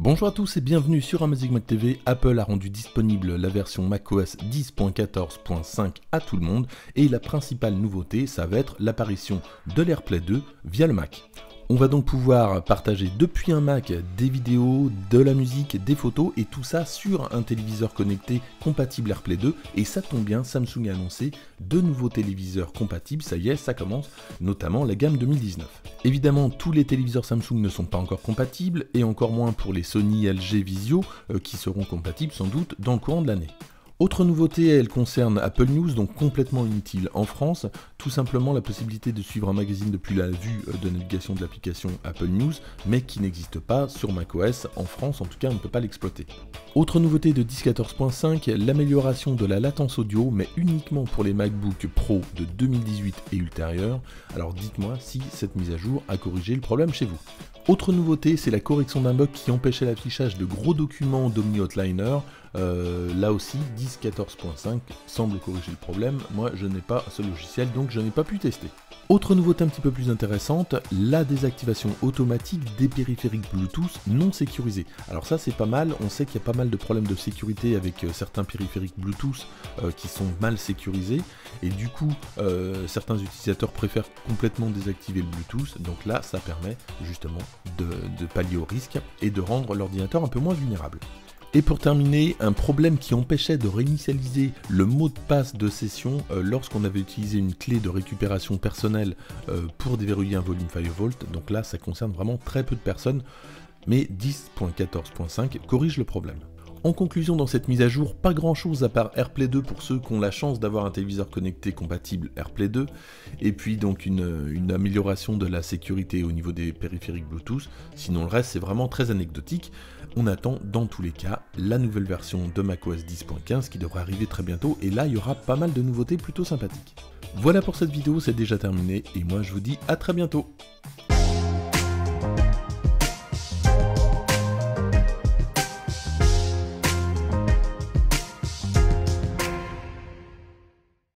Bonjour à tous et bienvenue sur Amazing Mac TV. Apple a rendu disponible la version macOS 10.14.5 à tout le monde et la principale nouveauté, ça va être l'apparition de l'AirPlay 2 via le Mac. On va donc pouvoir partager depuis un Mac des vidéos, de la musique, des photos et tout ça sur un téléviseur connecté compatible AirPlay 2 et ça tombe bien, Samsung a annoncé de nouveaux téléviseurs compatibles, ça y est, ça commence, notamment la gamme 2019. Évidemment, tous les téléviseurs Samsung ne sont pas encore compatibles et encore moins pour les Sony LG Vizio qui seront compatibles sans doute dans le courant de l'année. Autre nouveauté, elle concerne Apple News, donc complètement inutile en France, tout simplement la possibilité de suivre un magazine depuis la vue de navigation de l'application Apple News, mais qui n'existe pas sur macOS, en France en tout cas on ne peut pas l'exploiter. Autre nouveauté de 10.14.5, l'amélioration de la latence audio, mais uniquement pour les MacBook Pro de 2018 et ultérieurs, alors dites-moi si cette mise à jour a corrigé le problème chez vous. Autre nouveauté, c'est la correction d'un bug qui empêchait l'affichage de gros documents d'OmniOutliner. Là aussi, 10.14.5 semble corriger le problème. Moi, je n'ai pas ce logiciel, donc je n'ai pas pu tester. Autre nouveauté un petit peu plus intéressante, la désactivation automatique des périphériques Bluetooth non sécurisés. Alors ça c'est pas mal, on sait qu'il y a pas mal de problèmes de sécurité avec certains périphériques Bluetooth qui sont mal sécurisés et du coup certains utilisateurs préfèrent complètement désactiver le Bluetooth, donc là ça permet justement de pallier au risque et de rendre l'ordinateur un peu moins vulnérable. Et pour terminer, un problème qui empêchait de réinitialiser le mot de passe de session lorsqu'on avait utilisé une clé de récupération personnelle pour déverrouiller un volume Firewall. Donc là, ça concerne vraiment très peu de personnes, mais 10.14.5 corrige le problème. En conclusion, dans cette mise à jour, pas grand chose à part AirPlay 2 pour ceux qui ont la chance d'avoir un téléviseur connecté compatible AirPlay 2, et puis donc une amélioration de la sécurité au niveau des périphériques Bluetooth, sinon le reste c'est vraiment très anecdotique. On attend dans tous les cas la nouvelle version de macOS 10.15 qui devrait arriver très bientôt, et là il y aura pas mal de nouveautés plutôt sympathiques. Voilà pour cette vidéo, c'est déjà terminé, et moi je vous dis à très bientôt.